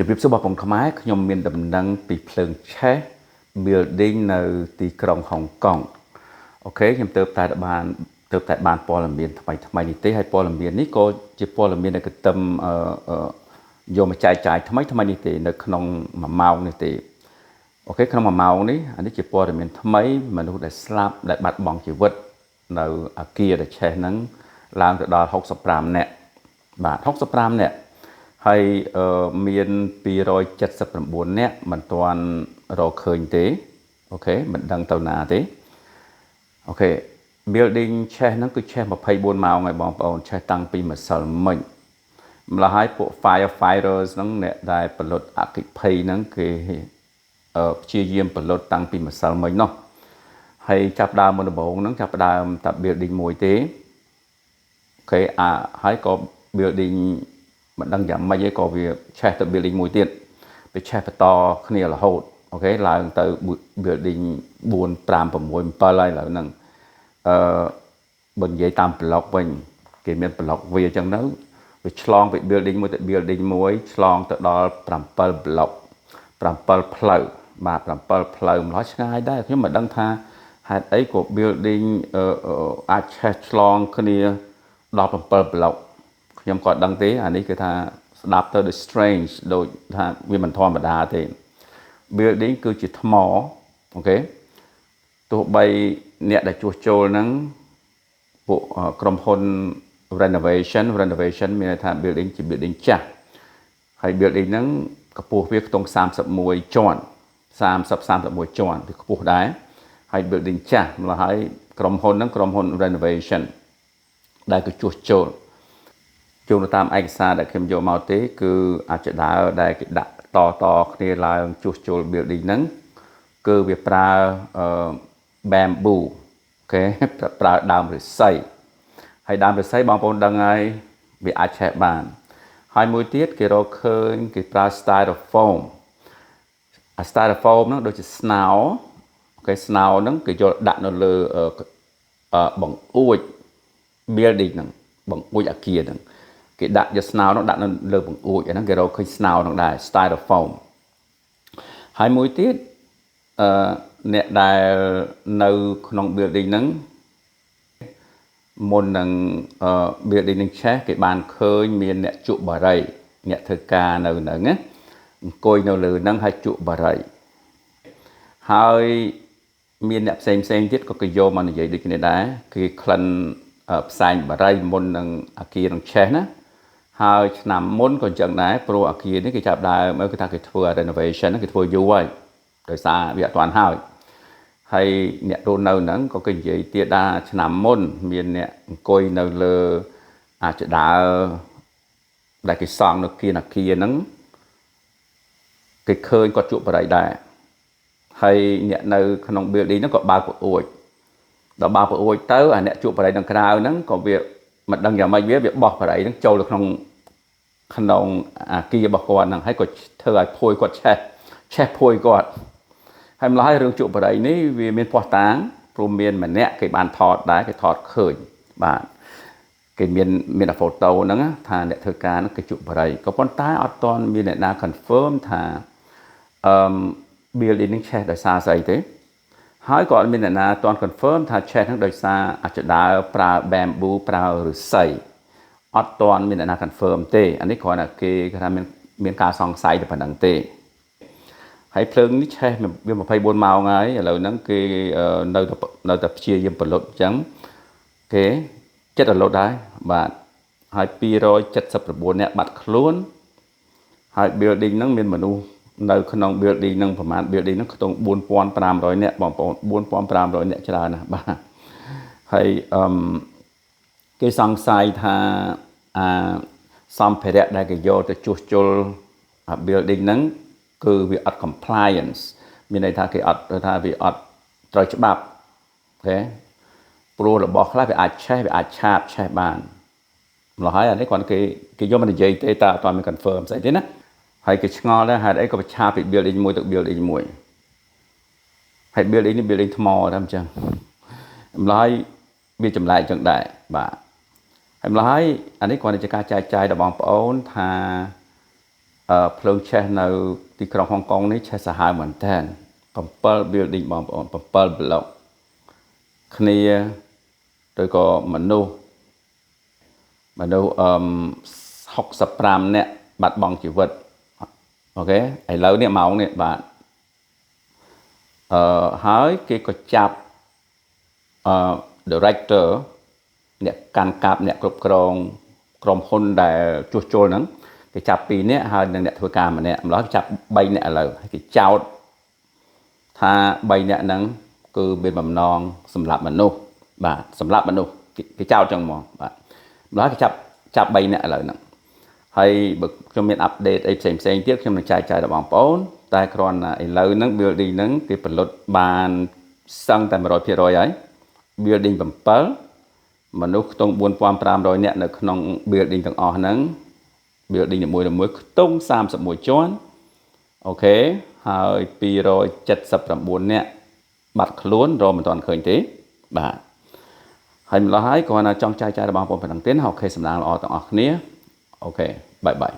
ជំរាបសួរបងប្អូនខ្មែរខ្ញុំមានដំណឹងពីភ្លើងឆេះ building នៅទីក្រុងហុងកុងអូខេខ្ញុំទើបតែបានព័ត៌មានថ្មីនេះទេហើយព័ត៌មាននេះក៏ជាព័ត៌មានដែលកទឹមយកមកចែកចាយថ្មីនេះទេនៅក្នុង1ម៉ោងនេះទេអូខេក្នុង1ម៉ោងនេះអានេះជាព័ត៌មានថ្មីមនុស្សដែលស្លាប់ដែលបាត់បង់ជីវិតនៅអាគារដែលឆេះហ្នឹងឡើងទៅដល់65នាក់បាទ65នាក់ហើយមាន279នាក់មិនទាន់រកឃើញទេអូខេមិនដឹងទៅណាទេអូខេ building ឆេះហ្នឹងគឺឆេះ24ម៉ោងហើយបងប្អូនឆេះតាំងពីម្សិលមិញម្ល៉េះហើយពួក firefighters ហ្នឹងអ្នកដែលផលិតអគ្គិភ័យហ្នឹងគេព្យាយាមផលិតតាំងពីម្សិលមិញនោះហើយចាប់ដើមមុនដំបូងហ្នឹងចាប់ដើមតែ building មួយទេអូខេហើយក៏ building មិនដឹងយ៉ាងម៉េចទេក៏វាឆេះទៅ building មួយទៀតវាឆេះបន្តគ្នារហូតអូខេឡើងទៅ building 4 5 6 7ហើយឥឡូវហ្នឹងបើនិយាយតាមប្លុកវិញគេមានប្លុកវាអញ្ចឹងទៅវាឆ្លងពី building មួយទៅ building មួយឆ្លងទៅដល់7ប្លុក7ផ្លូវបាទ7ផ្លូវម្លោះឆ្ងាយដែរខ្ញុំមិនដឹងថាហេតុអីក៏ building អាចឆេះឆ្លងគ្នាដល់7ប្លុកខ្ញុំក៏ដឹងទេអានេះគឺថាស្ដាប់ទៅដូច strange ដូចថាវាមិនធម្មតាទេ building គឺជាថ្មអូខេទោះបីអ្នកដែលជួសជុលហ្នឹងពួកក្រុមហ៊ុន renovation មានន័យថា building ជា building ចាស់ហើយ building ហ្នឹងកម្ពស់វាខ្ទង់31ជាន់31ជាន់វាខ្ពស់ដែរហើយ building ចាស់ម្ល៉េះហើយក្រុមហ៊ុនហ្នឹងក្រុមហ៊ុន renovation ដែលគឺជួសជុលជួនតាមឯកសារដែលខ្ញុំយកមកទេគឺអាចដើរដែលគេដាក់តគ្នាឡើងជួសជុល building ហ្នឹងគឺវាប្រើ bamboo អូខេប្រើដើមឫស្សីហើយដើមឫស្សីបងប្អូនដឹងហើយវាអាចឆេះបានហើយមួយទៀតគេរកឃើញគេប្រើ styrofoam អា styrofoam ហ្នឹងដូចជាស្នោអូខេស្នោហ្នឹងគេយកដាក់នៅលើបង្អួច building ហ្នឹងបង្អួចអាគារហ្នឹងគេដាក់យកស្នោនោះដាក់នៅលើបង្អួចអាហ្នឹងគេរកឃើញស្នោនោះដែរ styrofoam ហើយមួយទៀតអ្នកដែលនៅក្នុង building ហ្នឹងមុននឹង building នឹងឆេះគេបានឃើញមានអ្នកជក់បារីអ្នកធ្វើការនៅហ្នឹងណាអង្គុយនៅលើហ្នឹងហើយជក់បារីហើយមានអ្នកផ្សេងទៀតក៏គេយកមកនិយាយដូចគ្នាដែរគេក្លិនផ្សែងបារីមុននឹងអាគារនឹងឆេះណាហើយឆ្នាំមុនក៏អញ្ចឹងដែរព្រោះអាគារនេះគេចាប់ដើមគេថាគេធ្វើ renovation គេធ្វើយូរហើយដោយសារវាអត់ទាន់ហើយអ្នករស់នៅហ្នឹងក៏គេនិយាយទៀតដែរឆ្នាំមុនមានអ្នកអង្គុយនៅលើអាចដើរដែលគេសង់នៅគៀនអាគារហ្នឹងគេឃើញគាត់ជក់បារីដែរហើយអ្នកនៅក្នុង building ហ្នឹងក៏បើកប្រអួចដល់បើកប្រអួចទៅអាអ្នកជក់បារីនៅក្រៅហ្នឹងក៏វាមិនដឹងយ៉ាងម៉េចវាបោះបារីហ្នឹងចូលទៅក្នុងអាគាររបស់គាត់ហ្នឹងហើយក៏ធ្វើឲ្យភួយគាត់ឆេះភួយគាត់ហើយម្ល៉េះរឿងជក់បារីនេះវាមានភ័ស្តុតាងព្រមមានម្នាក់គេបានថតដែរគេថតឃើញបាទគេមាន photo ហ្នឹងថាអ្នកធ្វើការហ្នឹងគេជក់បារីក៏ប៉ុន្តែអត់ទាន់មានអ្នកណា confirm ថាbuilding នេះឆេះដោយសារស្អីទេហើយក៏អត់មានអ្នកណាទាន់ confirm ថាឆេះហ្នឹងដោយសារអាចដើរប្រើ bamboo ប្រើឫស្សីអត់ទាន់មានអ្នកណា confirm ទេអានេះគ្រាន់តែគេថាមានការសង្ស័យតែប៉ុណ្្នឹងទេហើយភ្លើងនេះឆេះវា24ម៉ោងហើយឥឡូវហ្នឹងគេនៅតែព្យាយាមផលិតអញ្ចឹងគេចិត្តរលត់ដែរបាទហើយ279នាក់បាត់ខ្លួនហើយ building ហ្នឹងមានមនុស្សនៅក្នុង building ហ្នឹងប្រហែល building ហ្នឹងខ្ទង់4500នាក់បងប្អូន4500នាក់ច្រើនណាស់បាទហើយគេសង្ស័យថាសម្ភារៈដែលគេយកទៅជួសជុល building ហ្នឹងគឺវាអត់ compliance មានន័យថាគេអត់ថាវាអត់ត្រូវច្បាប់អូខេព្រោះរបស់ខ្លះវាអាចឆេះវាអាចឆាបឆេះបានម្ល៉េះហើយអានេះគាត់គេយកមកនិយាយទេតែអត់មាន confirm ស្អីទេណាហើយគេឆ្ងល់ដែរហេតុអីក៏ប្រឆាបពី building មួយទៅ building មួយហើយ building នេះ building ថ្មតែអញ្ចឹងម្ល៉េះហើយវាចម្លែកអញ្ចឹងដែរបាទហើយម្ល៉េះហើយអានេះគ្រាន់តែជាការចែកចាយដល់បងប្អូនថា ភ្លើងឆេះនៅទីក្រុងហុងកុងនេះឆេះសាហាវមែនទែន7 building បងប្អូន7 block គ្នាឬក៏មនុស្ស65នាក់បាត់បង់ជីវិតអូខេឥឡូវនេះម៉ោងនេះបាទហើយគេក៏ចាប់director អ្នកកាន់កាប់អ្នកគ្រប់គ្រងក្រុមហ៊ុនដែលជួសជុលហ្នឹងគេចាប់2នាក់ហើយនឹងអ្នកធ្វើការម្នាក់ម្ល៉េះចាប់3នាក់ឥឡូវហើយគេចោទថា3នាក់ហ្នឹងគឺមានបំណងសម្លាប់មនុស្សបាទសម្លាប់មនុស្សគេចោទចឹងហ្មងបាទម្ល៉េះគេចាប់3នាក់ឥឡូវហ្នឹងហើយបើខ្ញុំមានអាប់ដេតអីផ្សេងទៀតខ្ញុំនឹងចែកចាយដល់បងប្អូនតែគ្រាន់តែឥឡូវហ្នឹង building ហ្នឹងគេផលិតបានសឹងតែ 100% ហើយ building 7មនុស្សខ្ទង់ 4,500 នាក់នៅក្នុង building ទាំងអស់ហ្នឹង building នីមួយៗខ្ទង់ 31 ជាន់អូខេហើយ279នាក់បាត់ខ្លួនរកមិនទាន់ឃើញទេបាទហើយម្ល៉េះហើយគ្រាន់តែចង់ចែកចាយដល់បងប្អូនប៉ុណ្ណឹងទេណាអូខេសំណាងល្អទាំងអស់គ្នាអូខេបាយបាយ